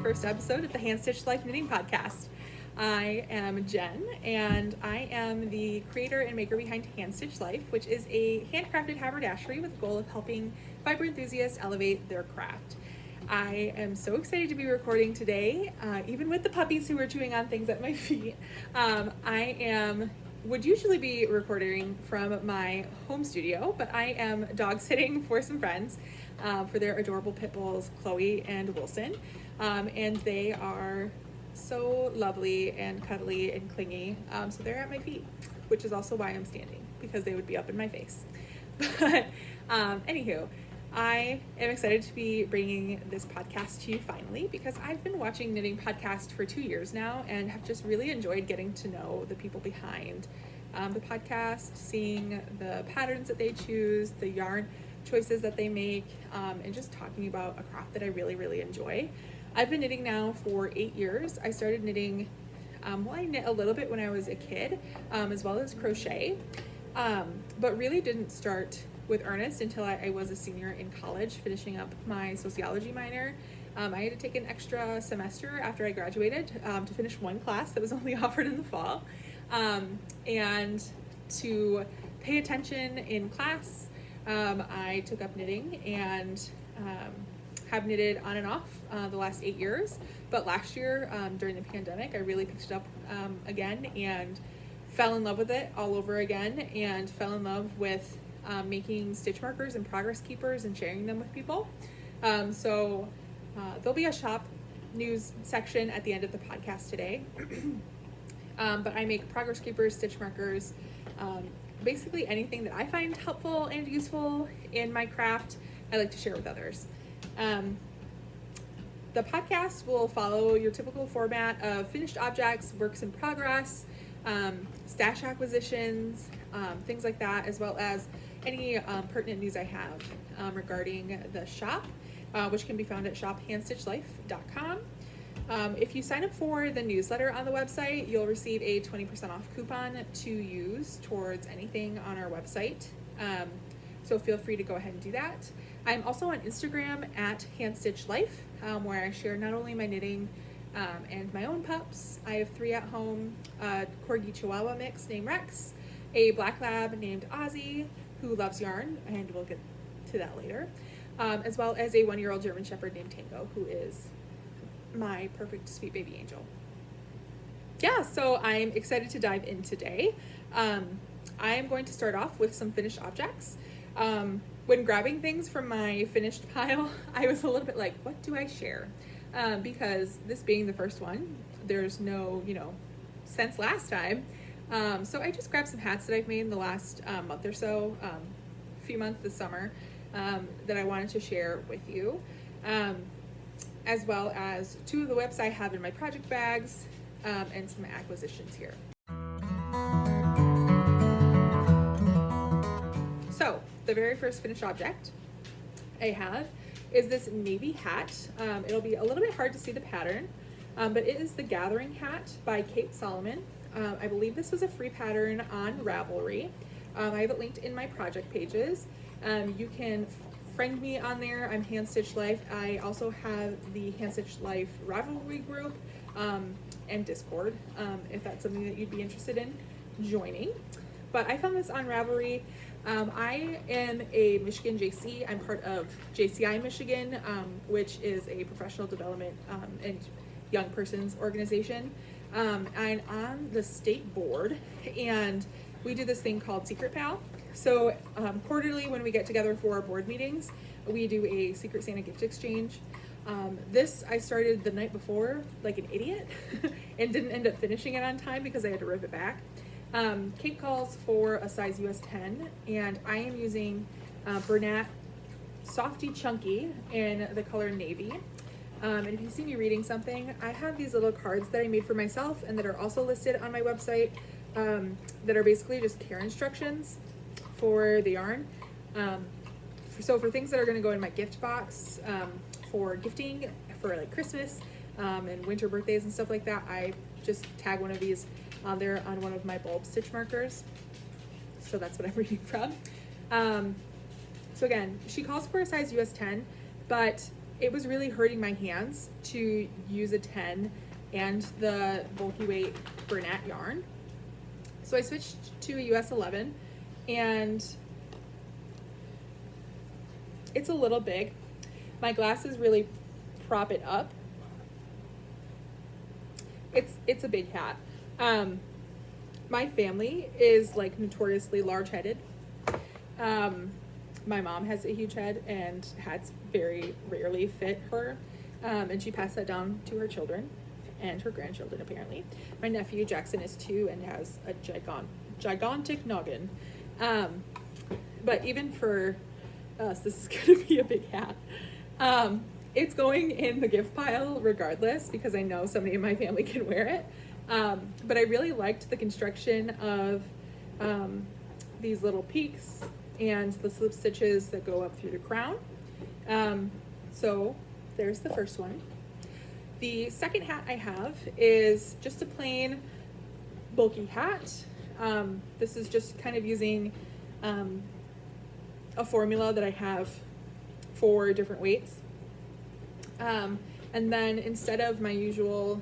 first episode of the Handstitched Life Knitting Podcast. I am Jen, and I am the creator and maker behind Handstitched Life, which is a handcrafted haberdashery with the goal of helping fiber enthusiasts elevate their craft. I am so excited to be recording today, even with the puppies who are chewing on things at my feet. Would usually be recording from my home studio, but I am dog sitting for some friends for their adorable pit bulls, Chloe and Wilson. And they are so lovely and cuddly and clingy. So they're at my feet, which is also why I'm standing, because they would be up in my face. But anywho, I am excited to be bringing this podcast to you finally, because I've been watching knitting podcasts for 2 years now and have just really enjoyed getting to know the people behind the podcast, seeing the patterns that they choose, the yarn choices that they make, and just talking about a craft that I really, really enjoy. I've been knitting now for 8 years. I started knitting, I knit a little bit when I was a kid, as well as crochet, but really didn't start with earnest until I was a senior in college, finishing up my sociology minor. I had to take an extra semester after I graduated to finish one class that was only offered in the fall, and to pay attention in class. I took up knitting and have knitted on and off the last 8 years, but last year during the pandemic I really picked it up again and fell in love with it all over again, and fell in love with making stitch markers and progress keepers and sharing them with people. So there'll be a shop news section at the end of the podcast today. But I make progress keepers, stitch markers, basically anything that I find helpful and useful in my craft, I like to share with others. The podcast will follow your typical format of finished objects, works in progress, stash acquisitions, things like that, as well as any pertinent news I have regarding the shop, which can be found at shophandstitchedlife.com. If you sign up for the newsletter on the website, you'll receive a 20% off coupon to use towards anything on our website. So feel free to go ahead and do that. I'm also on Instagram at handstitchedlife, where I share not only my knitting and my own pups. I have 3 at home, a Corgi Chihuahua mix named Rex, a Black Lab named Ozzy, who loves yarn, and we'll get to that later, as well as a 1-year-old German Shepherd named Tango, who is my perfect sweet baby angel. Yeah, so I'm excited to dive in today. I am going to start off with some finished objects. When grabbing things from my finished pile, I was a little bit like, what do I share? Because this being the first one, there's no, since last time. So I just grabbed some hats that I've made in the last month or so, a few months this summer, that I wanted to share with you, as well as 2 of the whips I have in my project bags, and some acquisitions here. So the very first finished object I have is this navy hat. It'll be a little bit hard to see the pattern, but it is the Gathering Hat by Salomon. I believe this was a free pattern on Ravelry. I have it linked in my project pages. You can friend me on there. I'm Handstitched Life. I also have the Handstitched Life Ravelry group and Discord, if that's something that you'd be interested in joining. But I found this on Ravelry. I am a Michigan JC. I'm part of JCI Michigan, which is a professional development and young persons organization. I'm on the state board, and we do this thing called Secret Pal. So quarterly, when we get together for our board meetings, we do a Secret Santa gift exchange. This I started the night before like an idiot and didn't end up finishing it on time because I had to rip it back. Kate calls for a size US 10, and I am using Bernat Softee Chunky in the color navy. And if you see me reading something, I have these little cards that I made for myself and that are also listed on my website, that are basically just care instructions for the yarn. So for things that are going to go in my gift box, for gifting for like Christmas and winter birthdays and stuff like that, I just tag one of these on there on one of my bulb stitch markers. So that's what I'm reading from. So again, she calls for a size US 10, but it was really hurting my hands to use a 10 and the bulky weight Bernat yarn. So I switched to a US 11, and it's a little big. My glasses really prop it up. It's a big hat. My family is like notoriously large-headed. My mom has a huge head, and hats very rarely fit her, and she passed that down to her children and her grandchildren, apparently. My nephew Jackson is 2 and has a gigantic noggin. But even for us, this is gonna be a big hat. It's going in the gift pile regardless, because I know somebody in my family can wear it. But I really liked the construction of these little peaks and the slip stitches that go up through the crown. So there's the first one. The second hat I have is just a plain bulky hat. This is just kind of using a formula that I have for different weights. And then instead of my usual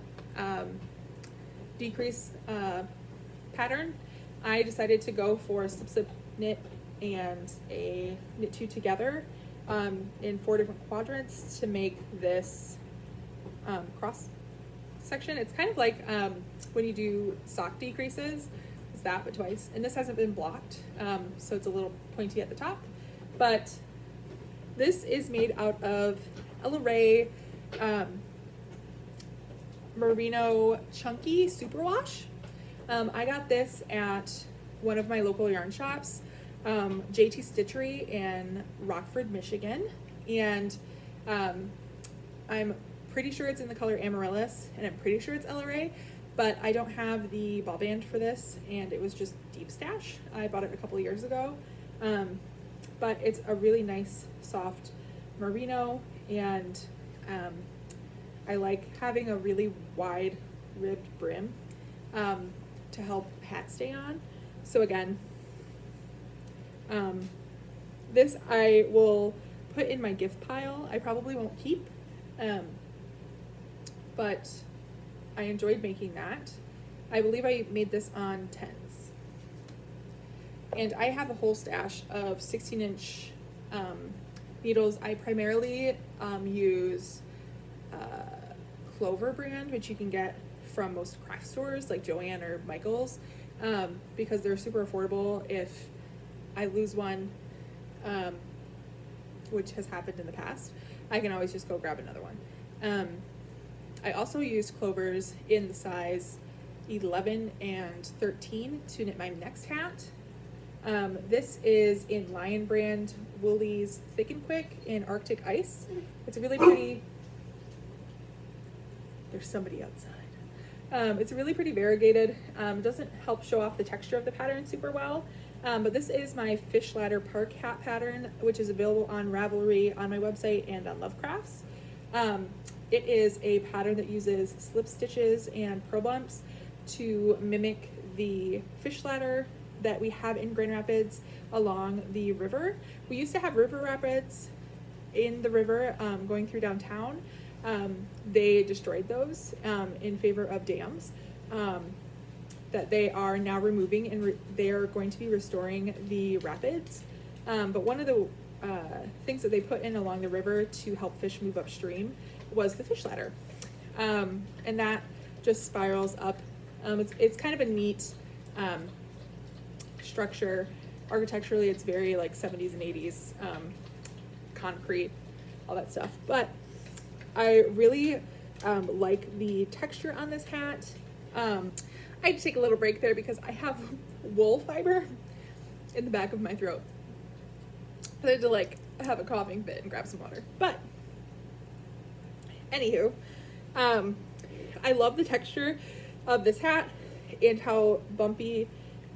decrease pattern, I decided to go for a slip knit and a knit 2 together in 4 different quadrants to make this cross section. It's kind of like when you do sock decreases, it's that but twice, and this hasn't been blocked, so it's a little pointy at the top. But this is made out of Lehrer merino chunky superwash. I got this at one of my local yarn shops, JT Stitchery in Rockford, Michigan, and I'm pretty sure it's in the color Amaryllis, and I'm pretty sure it's Lehrer, but I don't have the ball band for this, and it was just deep stash. I bought it a couple of years ago, but it's a really nice soft merino, and I like having a really wide ribbed brim to help hat stay on. So again, this I will put in my gift pile. I probably won't keep, but I enjoyed making that. I believe I made this on 10s. And I have a whole stash of 16-inch needles. I primarily use Clover brand, which you can get from most craft stores like Joann or Michael's, because they're super affordable. If I lose one, which has happened in the past, I can always just go grab another one. I also use Clovers in the size 11 and 13 to knit my next hat. This is in Lion brand Woolies Thick and Quick in Arctic Ice. It's a really pretty, there's somebody outside. It's really pretty variegated. It doesn't help show off the texture of the pattern super well, but this is my Fish Ladder Park hat pattern, which is available on Ravelry, on my website, and on Lovecrafts. It is a pattern that uses slip stitches and purl bumps to mimic the fish ladder that we have in Grand Rapids along the river. We used to have river rapids in the river going through downtown. They destroyed those in favor of dams that they are now removing, and they are going to be restoring the rapids. But one of the things that they put in along the river to help fish move upstream was the fish ladder, and that just spirals up. It's kind of a neat structure. Architecturally, it's very like 70s and 80s, concrete, all that stuff. But I really like the texture on this hat. I had to take a little break there because I have wool fiber in the back of my throat. I had to like have a coughing fit and grab some water. But anywho, I love the texture of this hat and how bumpy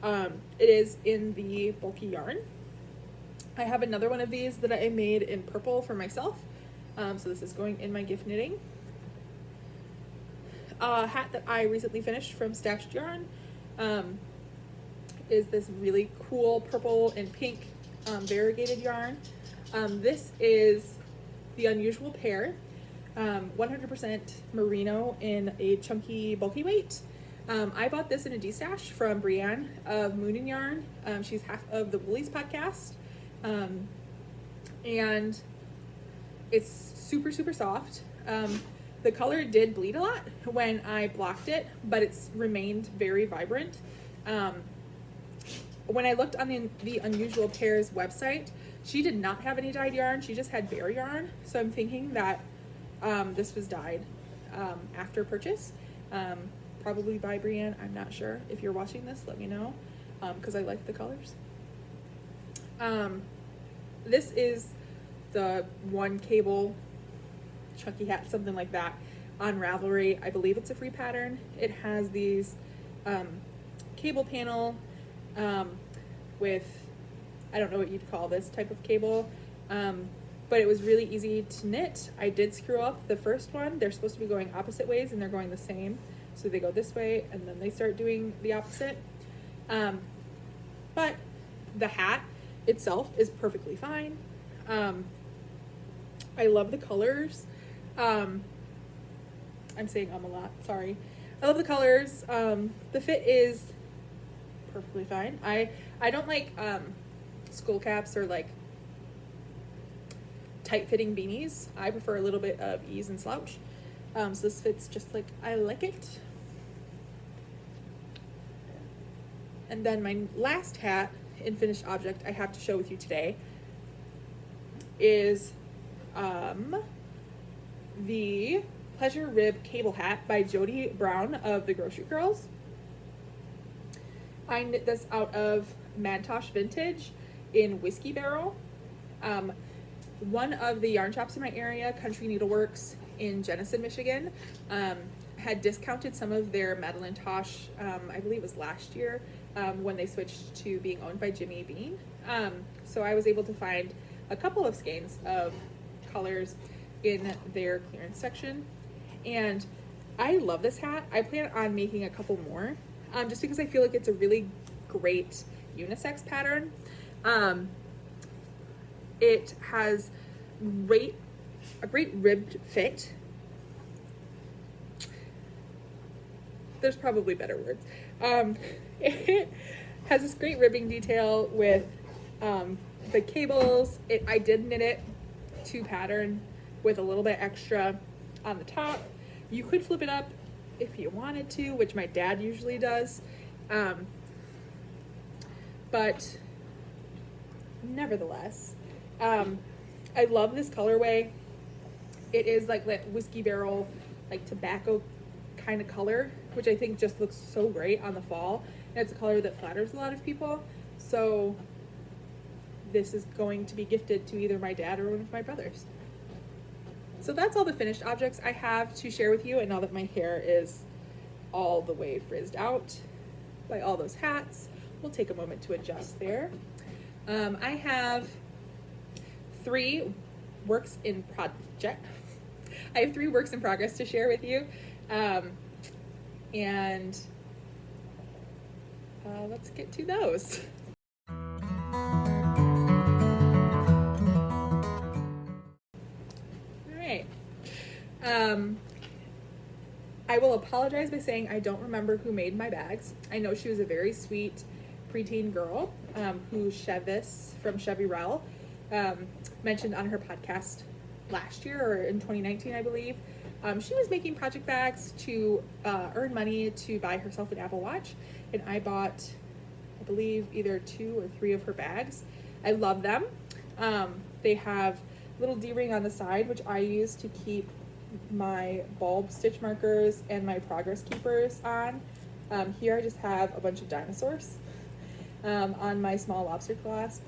it is in the bulky yarn. I have another one of these that I made in purple for myself. So this is going in my gift knitting. A hat that I recently finished from Stashed Yarn is this really cool purple and pink variegated yarn. This is the Unusual Pear, 100% merino in a chunky, bulky weight. I bought this in a D-stash from Brienne of Moon and Yarn. She's half of the Woolies podcast. And it's super, super soft. The color did bleed a lot when I blocked it, but it's remained very vibrant. When I looked on the Unusual Pear's website, she did not have any dyed yarn. She just had bare yarn. So I'm thinking that this was dyed after purchase, probably by Brienne. I'm not sure. If you're watching this, let me know, because I like the colors. This is the one cable chunky hat, something like that, on Ravelry. I believe it's a free pattern. It has these cable panel with, I don't know what you'd call this type of cable, but it was really easy to knit. I did screw up the first one. They're supposed to be going opposite ways and they're going the same. So they go this way and then they start doing the opposite. But the hat itself is perfectly fine. I love the colors. I'm saying a lot, sorry. I love the colors. The fit is perfectly fine. I don't like skull caps or like tight fitting beanies. I prefer a little bit of ease and slouch. So this fits just like I like it. And then my last hat and finished object I have to show with you today is the Pleasure Rib Cable Hat by Jodi Brown of the Grocery Girls. I knit this out of Tosh Vintage in Whiskey Barrel. One of the yarn shops in my area, Country Needleworks in Jenison, Michigan, had discounted some of their Madeline Tosh, I believe it was last year, when they switched to being owned by Jimmy Bean. So I was able to find a couple of skeins of colors in their clearance section. And I love this hat. I plan on making a couple more, just because I feel like it's a really great unisex pattern. It has a great ribbed fit. There's probably better words. It has this great ribbing detail with the cables. I did knit it to pattern with a little bit extra on the top. You could flip it up if you wanted to, which my dad usually does. But nevertheless, I love this colorway. It is like that Whiskey Barrel, like tobacco kind of color, which I think just looks so great on the fall. And it's a color that flatters a lot of people. So this is going to be gifted to either my dad or one of my brothers. So that's all the finished objects I have to share with you. And now that my hair is all the way frizzed out by all those hats, we'll take a moment to adjust there. I have three works in progress to share with you. Let's get to those. All right. I will apologize by saying I don't remember who made my bags. I know she was a very sweet preteen girl who Chevis from Chevy Rel mentioned on her podcast last year or in 2019, I believe. She was making project bags to earn money to buy herself an Apple Watch, and I bought, I believe, either 2 or 3 of her bags. I love them. They have little D-ring on the side, which I use to keep my bulb stitch markers and my progress keepers on. Here I just have a bunch of dinosaurs on my small lobster clasp.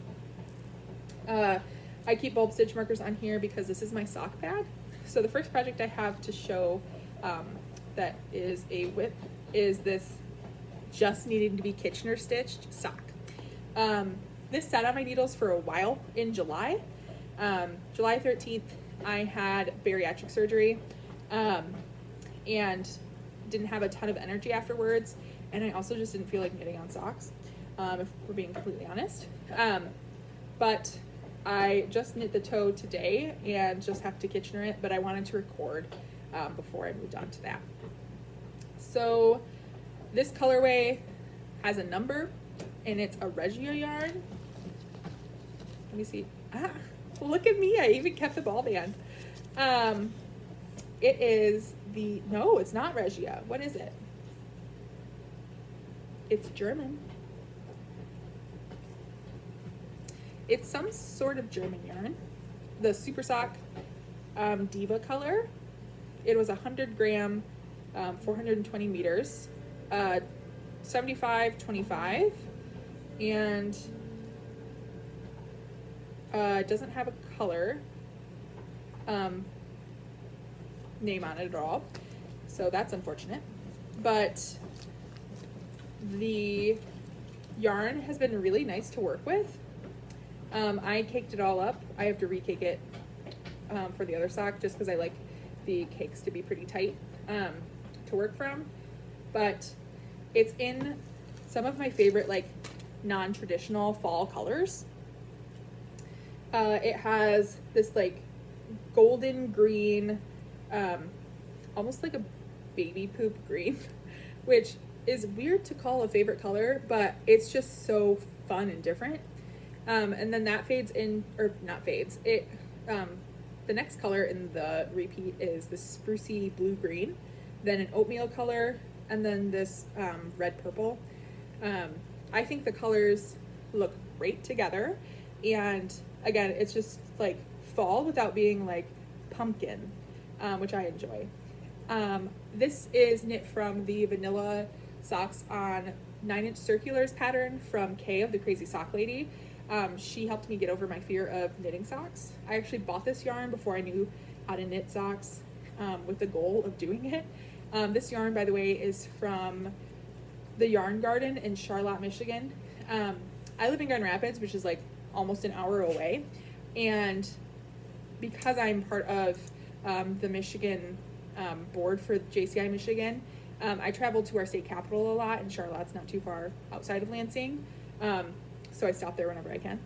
I keep bulb stitch markers on here because this is my sock bag. So the first project I have to show that is a whip is this just needing to be Kitchener stitched sock. This sat on my needles for a while in July. July 13th, I had bariatric surgery and didn't have a ton of energy afterwards. And I also just didn't feel like knitting on socks, if we're being completely honest. But I just knit the toe today and just have to Kitchener it, but I wanted to record before I moved on to that. So this colorway has a number, and it's a Regia yarn. Let me see. Look at me, I even kept the ball band. It is no, it's not Regia. What is it? It's German. It's some sort of German yarn. The Supersocke Diva color. It was 100 gram, 420 meters, 75-25, and it doesn't have a color name on it at all, so that's unfortunate. But the yarn has been really nice to work with. I caked it all up. I have to recake it for the other sock just because I like the cakes to be pretty tight to work from. But it's in some of my favorite like non-traditional fall colors. It has this like golden green, almost like a baby poop green, which is weird to call a favorite color, but it's just so fun and different. And then that fades in, or not fades, it, the next color in the repeat is the sprucey blue green, then an oatmeal color, and then this red purple. I think the colors look great together, and again, it's just like fall without being like pumpkin, which I enjoy. This is knit from the Vanilla Socks on 9-inch Circulars pattern from Kay of the Crazy Sock Lady. She helped me get over my fear of knitting socks. I actually bought this yarn before I knew how to knit socks with the goal of doing it. This yarn, by the way, is from the Yarn Garden in Charlotte, Michigan. I live in Grand Rapids, which is like almost an hour away. And because I'm part of the Michigan board for JCI Michigan, I travel to our state capital a lot, and Charlotte's not too far outside of Lansing. So I stop there whenever I can.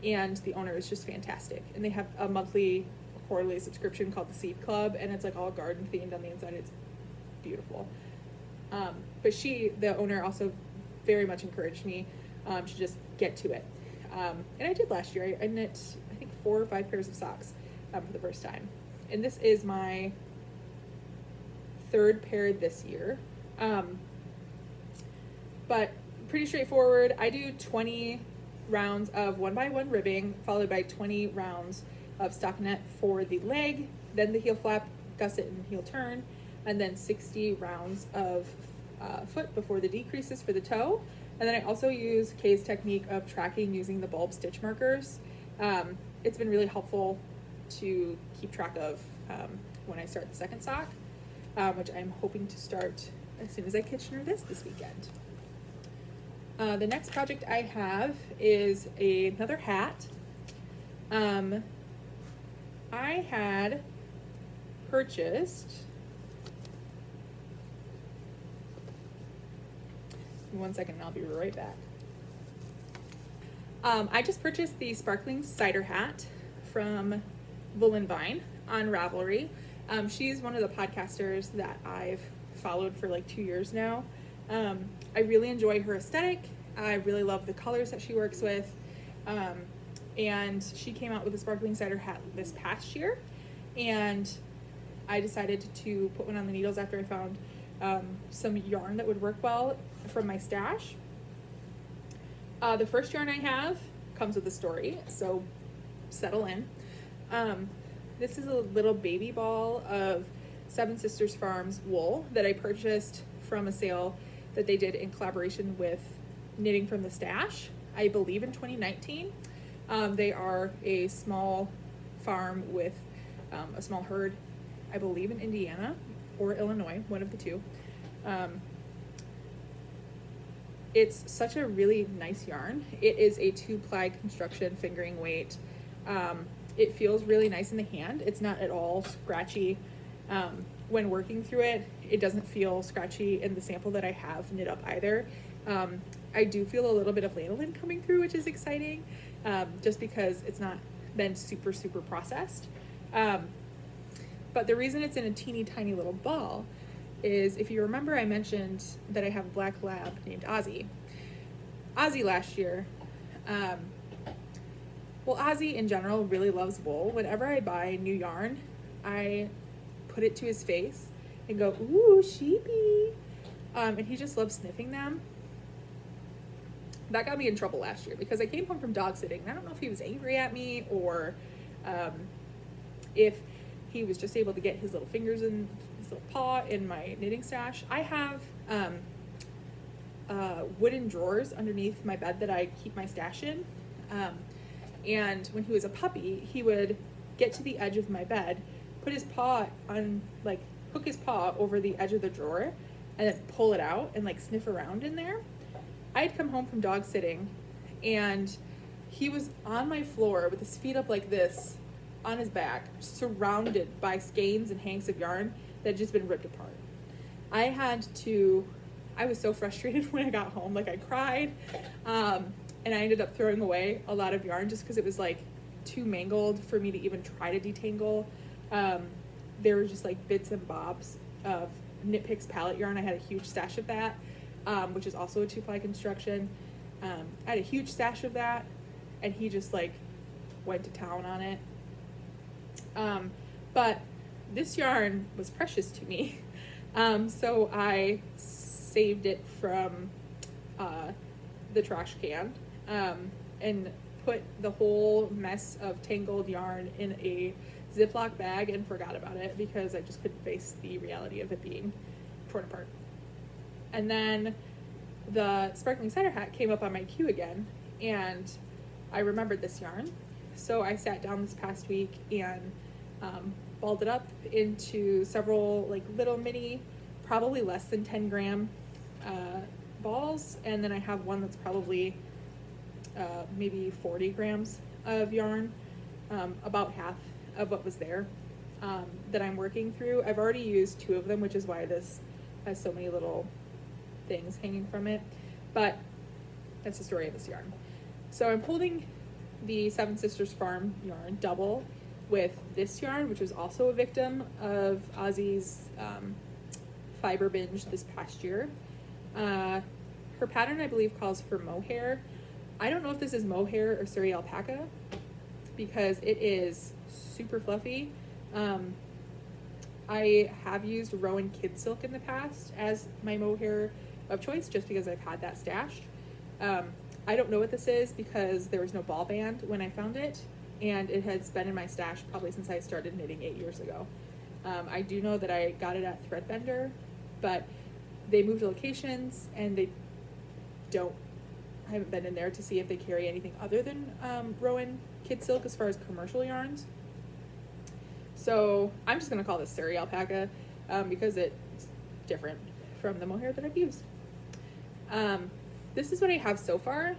And the owner is just fantastic. And they have a monthly, quarterly subscription called the Seed Club, and it's like all garden themed on the inside. It's beautiful. But the owner, also very much encouraged me to just get to it. And I did last year. I knit, I think, 4 or 5 pairs of socks for the first time. And this is my 3rd pair this year. But pretty straightforward. I do 20 rounds of 1x1 ribbing, followed by 20 rounds of stockinette for the leg, then the heel flap, gusset, and heel turn, and then 60 rounds of foot before the decreases for the toe. And then I also use Kay's technique of tracking using the bulb stitch markers. It's been really helpful to keep track of when I start the second sock, which I'm hoping to start as soon as I Kitchener this weekend. The next project I have is another hat. I had purchased, 1 second and I'll be right back. I just purchased the sparkling cider hat from Woolen Vine on Ravelry. She's one of the podcasters that I've followed for like 2 years now. I really enjoy her aesthetic. I really love the colors that she works with. And she came out with a sparkling cider hat this past year. And I decided to put one on the needles after I found some yarn that would work well from my stash. The first yarn I have comes with a story, so settle in. This is a little baby ball of Seven Sisters Farms wool that I purchased from a sale that they did in collaboration with Knitting from the Stash, I believe in 2019. They are a small farm with a small herd, I believe in Indiana or Illinois, one of the two. It's such a really nice yarn. It is a 2-ply construction fingering weight. It feels really nice in the hand. It's not at all scratchy. When working through it, it doesn't feel scratchy in the sample that I have knit up either. I do feel a little bit of lanolin coming through, which is exciting, just because it's not been super, super processed. But the reason it's in a teeny tiny little ball is, if you remember, I mentioned that I have a black lab named Ozzy. Ozzy last year, well, Ozzy in general really loves wool. Whenever I buy new yarn, I put it to his face and go, ooh, sheepy. And he just loves sniffing them. That got me in trouble last year because I came home from dog sitting. I don't know if he was angry at me or if he was just able to get his little fingers in his little paw in my knitting stash. I have wooden drawers underneath my bed that I keep my stash in. And when he was a puppy, he would get to the edge of my bed, put his paw on, like, hook his paw over the edge of the drawer, and then pull it out and, like, sniff around in there. I had come home from dog sitting, and he was on my floor with his feet up like this, on his back, surrounded by skeins and hanks of yarn that had just been ripped apart. I was so frustrated when I got home, like I cried, and I ended up throwing away a lot of yarn just because it was like too mangled for me to even try to detangle. There were just like bits and bobs of Knit Picks palette yarn. I had a huge stash of that, which is also a 2-ply construction. I had a huge stash of that, and he just like went to town on it. But this yarn was precious to me, so I saved it from the trash can and put the whole mess of tangled yarn in a Ziploc bag and forgot about it because I just couldn't face the reality of it being torn apart. And then the sparkling cider hat came up on my queue again, and I remembered this yarn. So I sat down this past week and balled it up into several like little mini, probably less than 10 gram balls, and then I have one that's probably maybe 40 grams of yarn, about half of what was there, that I'm working through. I've already used 2 of them, which is why this has so many little things hanging from it, but that's the story of this yarn. So I'm holding the Seven Sisters Farm yarn double with this yarn, which was also a victim of Ozzy's fiber binge this past year. Her pattern, I believe, calls for mohair. I don't know if this is mohair or Suri alpaca because it is super fluffy. I have used Rowan Kid Silk in the past as my mohair of choice just because I've had that stashed. I don't know what this is because there was no ball band when I found it, and it has been in my stash probably since I started knitting 8 years ago. I do know that I got it at Threadbender, but they moved locations and I haven't been in there to see if they carry anything other than Rowan Kid Silk as far as commercial yarns. So I'm just gonna call this Suri alpaca because it's different from the mohair that I've used. This is what I have so far.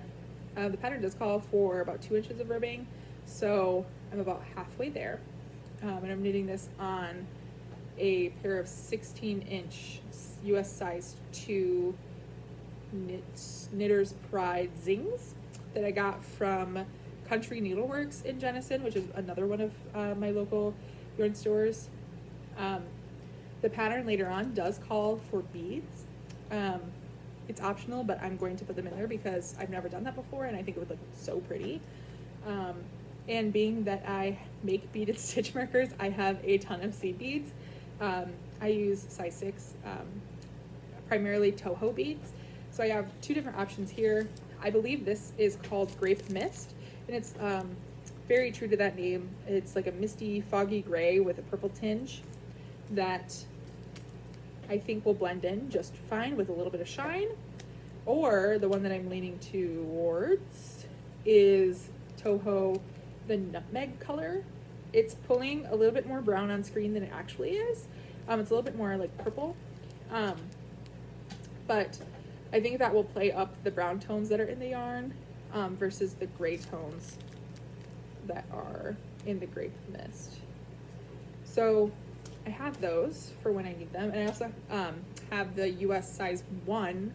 The pattern does call for about 2 inches of ribbing, so I'm about halfway there. And I'm knitting this on a pair of 16-inch US size 2 Knitter's Pride Zings that I got from Country Needleworks in Jenison, which is another one of my local yarn stores. The pattern later on does call for beads. It's optional, but I'm going to put them in there because I've never done that before and I think it would look so pretty. And being that I make beaded stitch markers, I have a ton of seed beads. I use size 6, primarily Toho beads. So I have 2 different options here. I believe this is called Grape Mist, and it's very true to that name. It's like a misty, foggy gray with a purple tinge that I think will blend in just fine with a little bit of shine. Or the one that I'm leaning towards is Toho, the nutmeg color. It's pulling a little bit more brown on screen than it actually is. It's a little bit more like purple, but I think that will play up the brown tones that are in the yarn versus the gray tones that are in the Grape Mist. So I have those for when I need them, and I also have the US size 1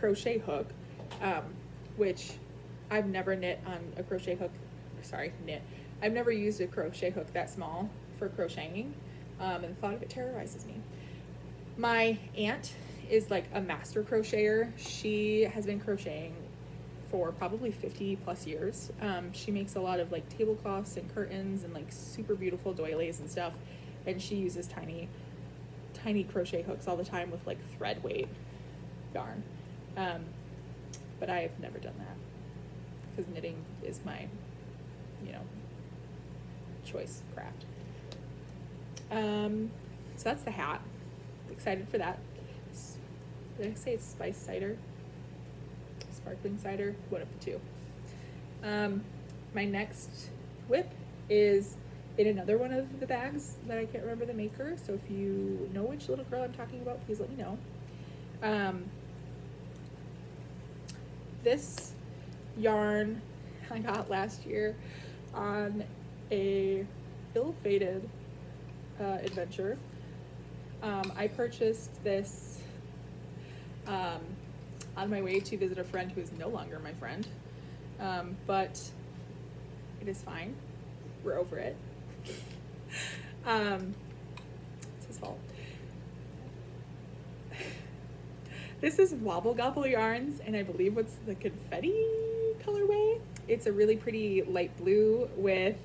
crochet hook, which I've never knit on a crochet hook. Sorry, knit. I've never used a crochet hook that small for crocheting, and the thought of it terrorizes me. My aunt is like a master crocheter. She has been crocheting for probably 50 plus years. She makes a lot of like tablecloths and curtains and like super beautiful doilies and stuff. And she uses tiny crochet hooks all the time with like thread weight yarn. But I have never done that because knitting is my, choice craft. So that's the hat. Excited for that. Did I say it's spiced cider? Sparkling cider, one of the two. My next whip is in another one of the bags that I can't remember the maker, so if you know which little girl I'm talking about, please let me know. This yarn I got last year on a ill-fated adventure. I purchased this on my way to visit a friend who is no longer my friend, but it is fine. We're over it. It's his fault. This is Wobble Gobble yarns, and I believe what's the confetti colorway. It's a really pretty light blue with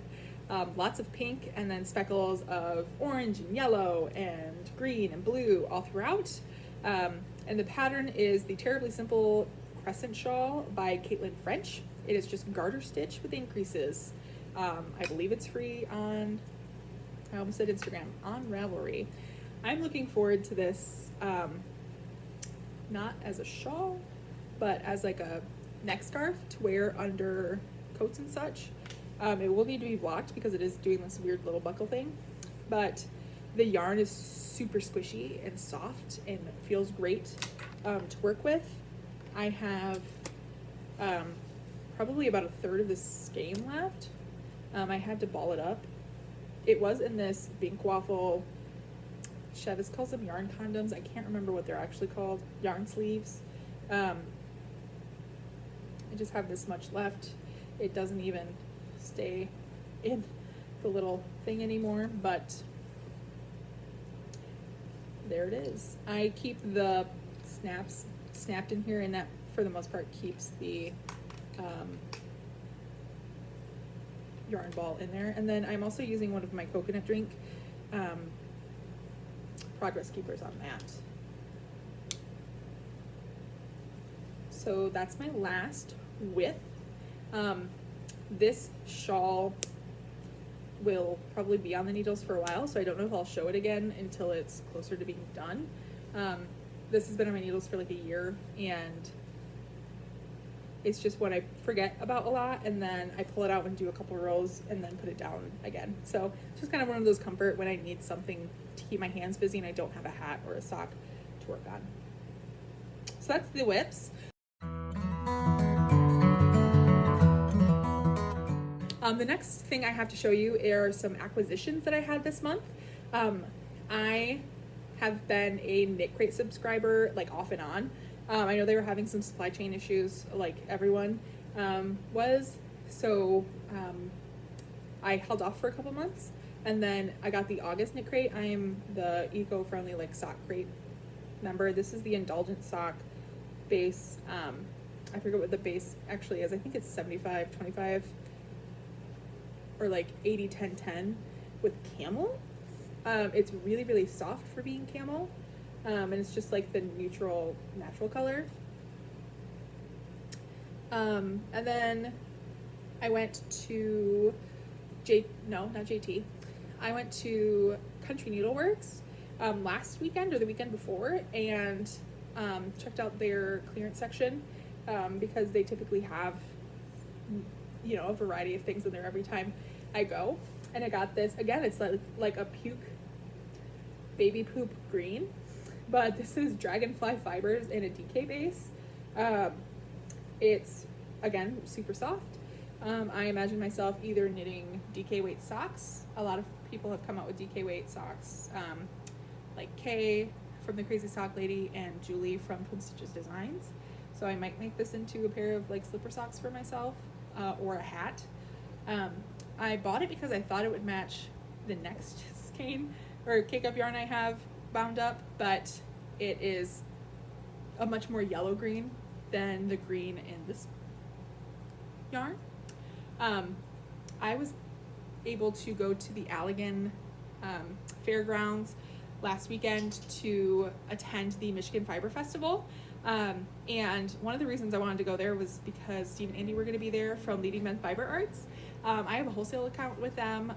lots of pink and then speckles of orange and yellow and green and blue all throughout. And the pattern is the Terribly Simple Crescent Shawl by Ffrench. It is just garter stitch with increases. I believe it's free on, I almost said Instagram, on Ravelry. I'm looking forward to this, not as a shawl, but as like a neck scarf to wear under coats and such. It will need to be blocked because it is doing this weird little buckle thing, but the yarn is super squishy and soft and feels great to work with. I have probably about a third of the skein left. I had to ball it up. It was in this Bink Waffle, Chevis calls them yarn condoms. I can't remember what they're actually called. Yarn sleeves. I just have this much left. It doesn't even stay in the little thing anymore, but there it is. I keep the snaps snapped in here, and that for the most part keeps the yarn ball in there. And then I'm also using one of my coconut drink progress keepers on that. So that's my last width. This shawl will probably be on the needles for a while, so I don't know if I'll show it again until it's closer to being done. This has been on my needles for like a year, and it's just what I forget about a lot, and then I pull it out and do a couple rows and then put it down again. So it's just kind of one of those comfort when I need something to keep my hands busy and I don't have a hat or a sock to work on. So that's the whips. The next thing I have to show you are some acquisitions that I had this month. I have been a Knit Crate subscriber like off and on. I know they were having some supply chain issues like everyone was, so I held off for a couple months, and then I got the August Knit Crate. I am the eco-friendly like sock crate member. This is the Indulgent sock base. I forget what the base actually is. I think it's 75-25 or like 80-10-10 with camel. It's really, really soft for being camel. And it's just like the neutral, natural color. And then I went to I went to Country Needleworks last weekend or the weekend before, and checked out their clearance section because they typically have, a variety of things in there every time I go. And I got this, again, it's like a baby poop green, but this is dragonfly fibers in a DK base. It's, again, super soft. I imagine myself either knitting DK weight socks. A lot of people have come out with DK weight socks, like Kay from the Crazy Sock Lady and Julie from Handstitched Designs. So I might make this into a pair of like slipper socks for myself, or a hat. I bought it because I thought it would match the next skein or K-Cup yarn I have bound up, but it is a much more yellow green than the green in this yarn. I was able to go to the Allegan fairgrounds last weekend to attend the Michigan Fiber Festival. And one of the reasons I wanted to go there was because Steve and Andy were going to be there from Leading Men Fiber Arts. I have a wholesale account with them.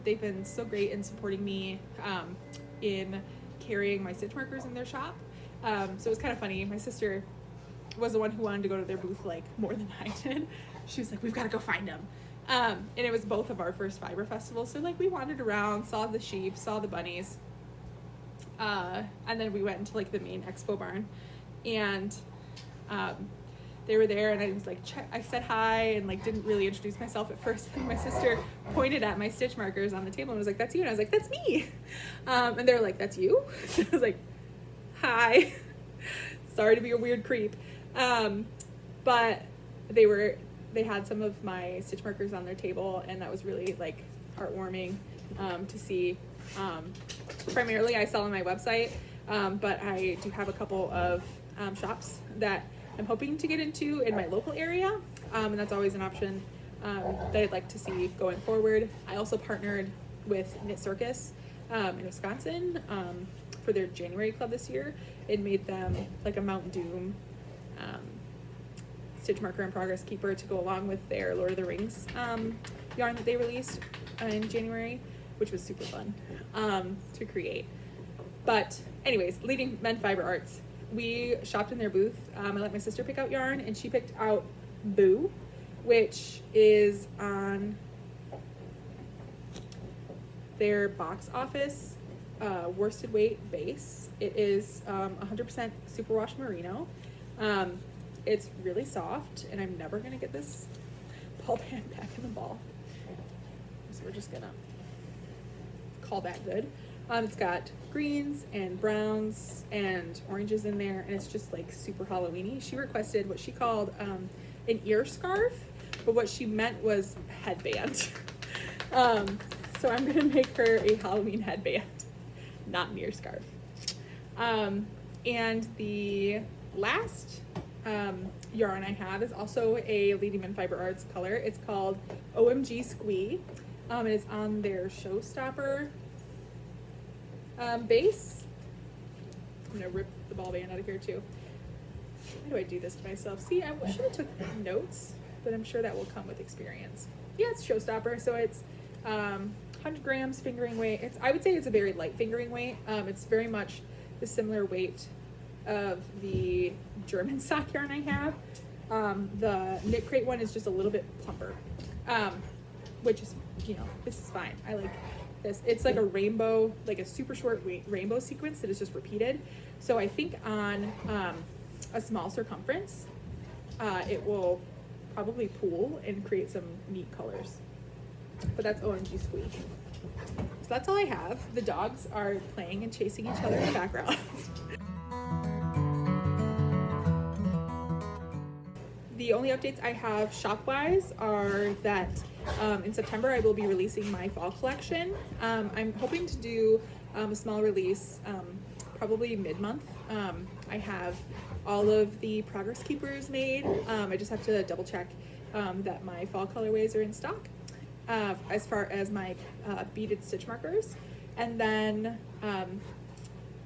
They've been so great in supporting me in carrying my stitch markers in their shop. So it was kind of funny. My sister was the one who wanted to go to their booth like more than I did. She was like, we've got to go find them. And it was both of our first fiber festivals. So like we wandered around, saw the sheep, saw the bunnies. And then we went into like the main expo barn, and they were there, and I was like, I said hi and like didn't really introduce myself at first. And my sister pointed at my stitch markers on the table and was like, that's you. And I was like, that's me. And they were like, that's you? I was like, hi. Sorry to be a weird creep. But they had some of my stitch markers on their table, and that was really like heartwarming to see. Primarily I sell on my website, but I do have a couple of shops that I'm hoping to get into in my local area, and that's always an option that I'd like to see going forward. I also partnered with Knit Circus in Wisconsin for their January club this year. It made them like a Mount Doom stitch marker and progress keeper to go along with their Lord of the Rings yarn that they released in January, which was super fun to create. But anyways, Leading Men Fiber Arts, we shopped in their booth. I let my sister pick out yarn, and she picked out Boo, which is on their box office worsted weight base. It is 100% superwash merino. It's really soft, and I'm never gonna get this ball band back in the ball, so we're just gonna call that good. It's got greens and browns and oranges in there, and it's just like super Halloween-y. She requested what she called an ear scarf, but what she meant was headband. So I'm gonna make her a Halloween headband, not an ear scarf. And the last yarn I have is also a Leading Men Fiber Arts color. It's called OMG Squee, and it's on their Showstopper base. I'm gonna rip the ball band out of here too. Why do I do this to myself? See, I should have took notes, but I'm sure that will come with experience. Yeah, it's Showstopper, so it's 100 grams fingering weight. I would say it's a very light fingering weight. It's very much the similar weight of the German stock yarn I have. The Knit Crate one is just a little bit plumper, which is, this is fine. I like this. It's like a rainbow, like a super short rainbow sequence that is just repeated. So I think on a small circumference, it will probably pool and create some neat colors. But that's OMG Squee. So that's all I have. The dogs are playing and chasing each other in the background. The only updates I have shop-wise are that in September I will be releasing my fall collection. I'm hoping to do a small release probably mid-month. I have all of the progress keepers made. I just have to double check that my fall colorways are in stock. As far as my beaded stitch markers. And then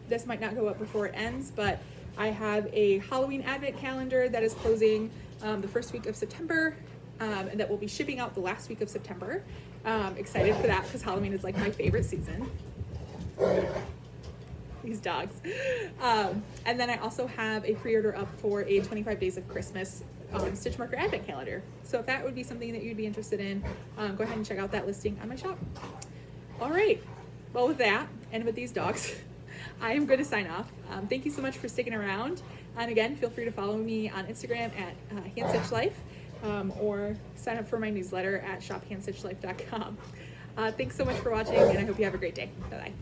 this might not go up before it ends, but I have a Halloween advent calendar that is closing the first week of September, and that will be shipping out the last week of September. Excited for that because Halloween is like my favorite season. These dogs. And then I also have a pre-order up for a 25 Days of Christmas stitch marker advent calendar. So if that would be something that you'd be interested in, go ahead and check out that listing on my shop. All right, well with that, and with these dogs, I am going to sign off. Thank you so much for sticking around. And again, feel free to follow me on Instagram at Handstitched or sign up for my newsletter at shophandstitchedlife.com. Thanks so much for watching, and I hope you have a great day. Bye-bye.